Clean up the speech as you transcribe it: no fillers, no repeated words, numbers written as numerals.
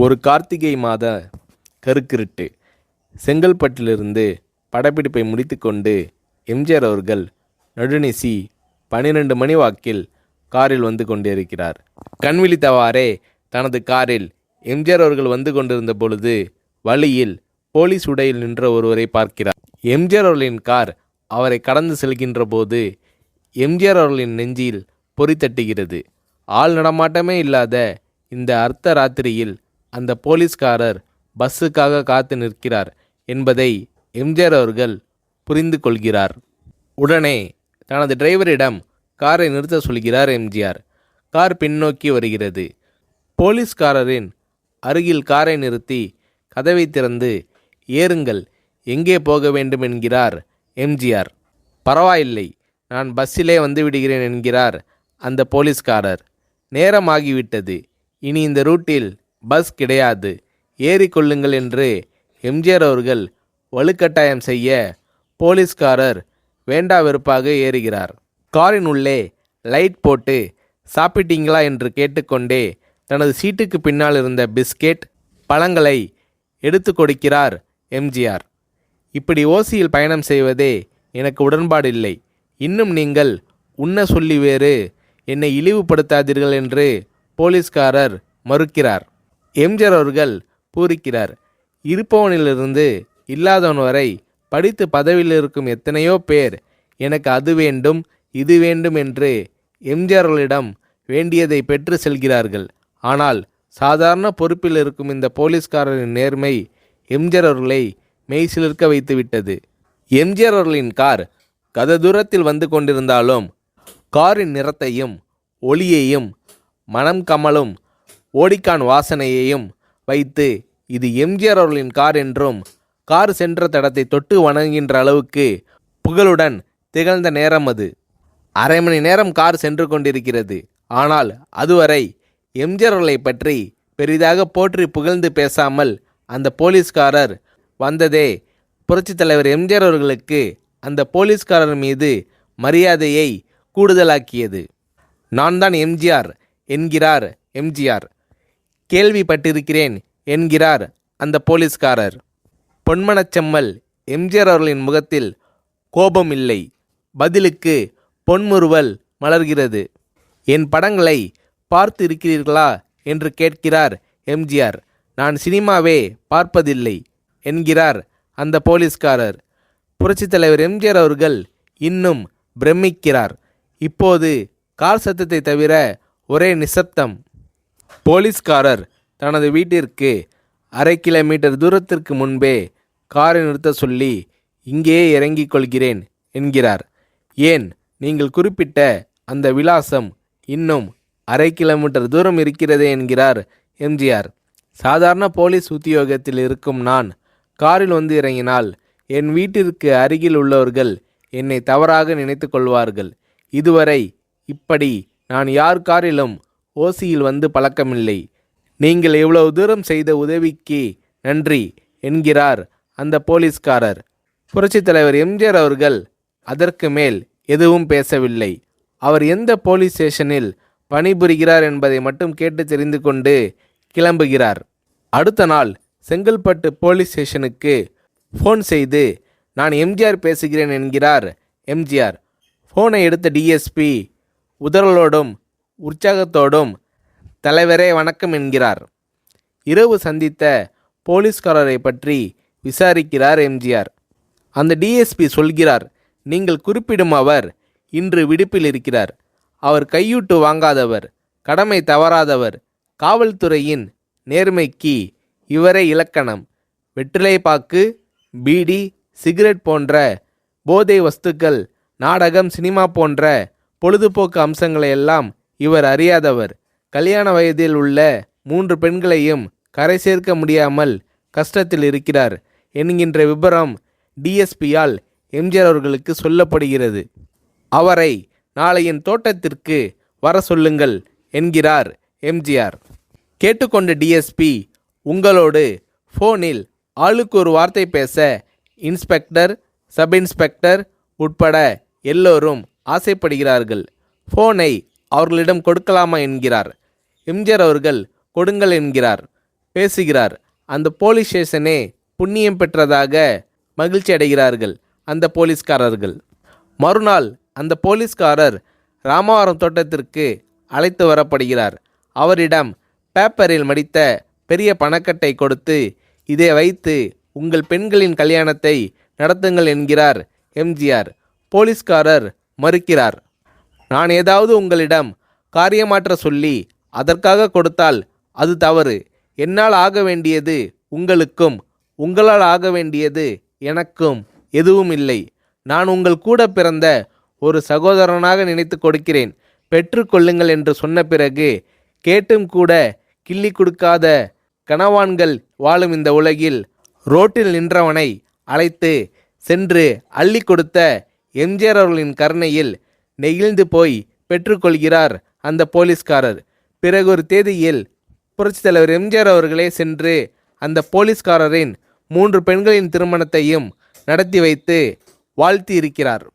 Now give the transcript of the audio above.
ஒரு கார்த்திகை மாத கருக்கிருட்டு. செங்கல்பட்டிலிருந்து படப்பிடிப்பை முடித்துக்கொண்டு எம்ஜிஆர் அவர்கள் நடுநிசி 12 மணி வாக்கில் காரில் வந்து கொண்டிருக்கிறார். கண் விழித்தவாறே தனது காரில் எம்ஜிஆர் அவர்கள் வந்து கொண்டிருந்த பொழுது வழியில் போலீஸ் உடையில் நின்ற ஒருவரை பார்க்கிறார். எம்ஜிஆர் அவர்களின் கார் அவரை கடந்து செல்கின்ற போது எம்ஜிஆர் அவர்களின் நெஞ்சில் பொறி தட்டுகிறது. ஆள் நடமாட்டமே இல்லாத இந்த அர்த்த ராத்திரியில் அந்த போலீஸ்காரர் பஸ்ஸுக்காக காத்து நிற்கிறார் என்பதை எம்ஜிஆர் அவர்கள் புரிந்து கொள்கிறார். உடனே தனது டிரைவரிடம் காரை நிறுத்த சொல்கிறார் எம்ஜிஆர். கார் பின்னோக்கி வருகிறது. போலீஸ்காரரின் அருகில் காரை நிறுத்தி கதவை திறந்து ஏறுங்கள், எங்கே போக வேண்டும் என்கிறார் எம்ஜிஆர். பரவாயில்லை, நான் பஸ்ஸிலே வந்து விடுகிறேன் என்கிறார் அந்த போலீஸ்காரர். நேரமாகிவிட்டது, இனி இந்த ரூட்டில் பஸ் கிடையாது, ஏறிக்கொள்ளுங்கள் என்று எம்ஜிஆர் அவர்கள் வலுக்கட்டாயம் செய்ய போலீஸ்காரர் வேண்டா வெறுப்பாக ஏறுகிறார். காரின் உள்ளே லைட் போட்டு சாப்பிட்டீங்களா என்று கேட்டுக்கொண்டே தனது சீட்டுக்கு பின்னால் இருந்த பிஸ்கெட் பழங்களை எடுத்து கொடுக்கிறார் எம்ஜிஆர். இப்படி ஓசியில் பயணம் செய்வதே எனக்கு உடன்பாடில்லை. இன்னும் நீங்கள் உண்ண சொல்லி வேறு என்னை இழிவுபடுத்தாதீர்கள் என்று போலீஸ்காரர் மறுக்கிறார். எம்ஜிஆர் அவர்கள் பூரிக்கிறார். இருப்பவனிலிருந்து இல்லாதவன் வரை படித்து பதவியில் இருக்கும் எத்தனையோ பேர் எனக்கு அது வேண்டும் இது வேண்டும் என்று எம்ஜிஆர் அவர்களிடம் வேண்டியதை பெற்று செல்கிறார்கள். ஆனால் சாதாரண பொறுப்பில் இருக்கும் இந்த போலீஸ்காரரின் நேர்மை எம்ஜிஆர் அவர்களை மெய்சிலிர்க்க வைத்துவிட்டது. எம்ஜிஆர் அவர்களின் கார் கத தூரத்தில் வந்து கொண்டிருந்தாலும் காரின் நிறத்தையும் ஒளியையும் மனம் கமலும் ஓடிக்கான் வாசனையையும் வைத்து இது எம்ஜிஆர் அவர்களின் கார் என்றும் கார் சென்ற தடத்தை தொட்டு வணங்குகின்ற அளவுக்கு புகழுடன் திகழ்ந்த நேரம் அது. அரை மணி நேரம் கார் சென்று கொண்டிருக்கிறது. ஆனால் அதுவரை எம்ஜிஆர் அவர்களை பற்றி பெரிதாக போற்றி புகழ்ந்து பேசாமல் அந்த போலீஸ்காரர் வந்ததே புரட்சித் தலைவர் எம்ஜிஆர் அவர்களுக்கு அந்த போலீஸ்காரர் மீது மரியாதையை கூடுதலாக்கியது. நான் தான் எம்ஜிஆர் என்கிறார் எம்ஜிஆர். கேள்விப்பட்டிருக்கிறேன் என்கிறார் அந்த போலீஸ்காரர். பொன்மனச்செம்மல் எம்ஜிஆர் அவர்களின் முகத்தில் கோபம் இல்லை, பதிலுக்கு பொன்முறுவல் மலர்கிறது. என் படங்களை பார்த்து இருக்கிறீர்களா என்று கேட்கிறார் எம்ஜிஆர். நான் சினிமாவே பார்ப்பதில்லை என்கிறார் அந்த போலீஸ்காரர். புரட்சித் தலைவர் எம்ஜிஆர் அவர்கள் இன்னும் பிரமிக்கிறார். இப்போது கார் சத்தத்தை தவிர ஒரே நிசப்தம். போலீஸ்காரர் தனது வீட்டிற்கு 1/2 கிலோமீட்டர் தூரத்திற்கு முன்பே காரை நிறுத்த சொல்லி இங்கேயே இறங்கிக் கொள்கிறேன் என்கிறார். ஏன், நீங்கள் குறிப்பிட்ட அந்த விலாசம் இன்னும் 1/2 கிலோமீட்டர் தூரம் இருக்கிறதே என்கிறார் எம்ஜிஆர். சாதாரண போலீஸ் உத்தியோகத்தில் இருக்கும் நான் காரில் வந்து இறங்கினால் என் வீட்டிற்கு அருகில் உள்ளவர்கள் என்னை தவறாக நினைத்து கொள்வார்கள். இதுவரை இப்படி நான் யார் காரிலும் ஓசியில் வந்து பழக்கமில்லை. நீங்கள் இவ்வளவு தூரம் செய்த உதவிக்கு நன்றி என்கிறார் அந்த போலீஸ்காரர். புரட்சித் தலைவர் எம்ஜிஆர் அவர்கள் அதற்கு மேல் எதுவும் பேசவில்லை. அவர் எந்த போலீஸ் ஸ்டேஷனில் பணிபுரிகிறார் என்பதை மட்டும் கேட்டு தெரிந்து கொண்டு கிளம்புகிறார். அடுத்த நாள் செங்கல்பட்டு போலீஸ் ஸ்டேஷனுக்கு ஃபோன் செய்து நான் எம்ஜிஆர் பேசுகிறேன் என்கிறார் எம்ஜிஆர். ஃபோனை எடுத்த டிஎஸ்பி உதறலோடும் உற்சாகத்தோடும் தலைவரே வணக்கம் என்கிறார். இரவு சந்தித்த போலீஸ்காரரை பற்றி விசாரிக்கிறார் எம்ஜிஆர். அந்த டிஎஸ்பி சொல்கிறார், நீங்கள் குறிப்பிடும் அவர் இன்று விடுப்பில் இருக்கிறார். அவர் கையூட்டு வாங்காதவர், கடமை தவறாதவர், காவல்துறையின் நேர்மைக்கு இவரே இலக்கணம். வெற்றிலை பாக்கு, பீடி, சிகரெட் போன்ற போதை வஸ்துக்கள், நாடகம், சினிமா போன்ற பொழுதுபோக்கு அம்சங்களையெல்லாம் இவர் அறியாதவர். கல்யாண வயதில் உள்ள 3 பெண்களையும் கரை சேர்க்க முடியாமல் கஷ்டத்தில் இருக்கிறார் என்கின்ற விபரம் டிஎஸ்பியால் எம்ஜிஆர் அவர்களுக்கு சொல்லப்படுகிறது. அவரை நாளை என் தோட்டத்திற்கு வர சொல்லுங்கள் என்கிறார் எம்ஜிஆர். கேட்டுக்கொண்ட டிஎஸ்பி உங்களோடு ஃபோனில் ஆளுக்கு ஒரு வார்த்தை பேச இன்ஸ்பெக்டர், சப் இன்ஸ்பெக்டர் உட்பட எல்லோரும் ஆசைப்படுகிறார்கள். ஃபோனை அவர்களிடம் கொடுக்கலாமா என்கிறார். எம்ஜிஆர் அவர்கள் கொடுங்கள் என்கிறார். பேசுகிறார். அந்த போலீஸ் ஸ்டேஷனே புண்ணியம் பெற்றதாக மகிழ்ச்சி அடைகிறார்கள் அந்த போலீஸ்காரர்கள். மறுநாள் அந்த போலீஸ்காரர் ராமவரம் தோட்டத்திற்கு அழைத்து வரப்படுகிறார். அவரிடம் பேப்பரில் மடித்த பெரிய பணக்கட்டை கொடுத்து, இதை வைத்து உங்கள் பெண்களின் கல்யாணத்தை நடத்துங்கள் என்கிறார் எம்ஜிஆர். போலீஸ்காரர் மறுக்கிறார். நான் ஏதாவது உங்களிடம் காரியமாற்ற சொல்லி அதற்காக கொடுத்தால் அது தவறு. என்னால் ஆக வேண்டியது உங்களுக்கும், உங்களால் ஆக வேண்டியது எனக்கும் எதுவும் இல்லை. நான் உங்கள் கூட பிறந்த ஒரு சகோதரனாக நினைத்து கொடுக்கிறேன், பெற்றுக்கொள்ளுங்கள் என்று சொன்ன பிறகு கேட்டும் கூட கிள்ளி கொடுக்காத கனவான்கள் வாழும் இந்த உலகில் ரோட்டில் நின்றவனை அழைத்து சென்று அள்ளி கொடுத்த எம்ஜிஆர் அவர்களின் கருணையில் நெகிழ்ந்து போய் பெற்றுக்கொள்கிறார் அந்த போலீஸ்காரர். பிறகு ஒரு தேதியில் புரட்சித் தலைவர் எம்ஜிஆர் அவர்களே சென்று அந்த போலீஸ்காரரின் 3 பெண்களின் திருமணத்தையும் நடத்தி வைத்து வாழ்த்தி இருக்கிறார்.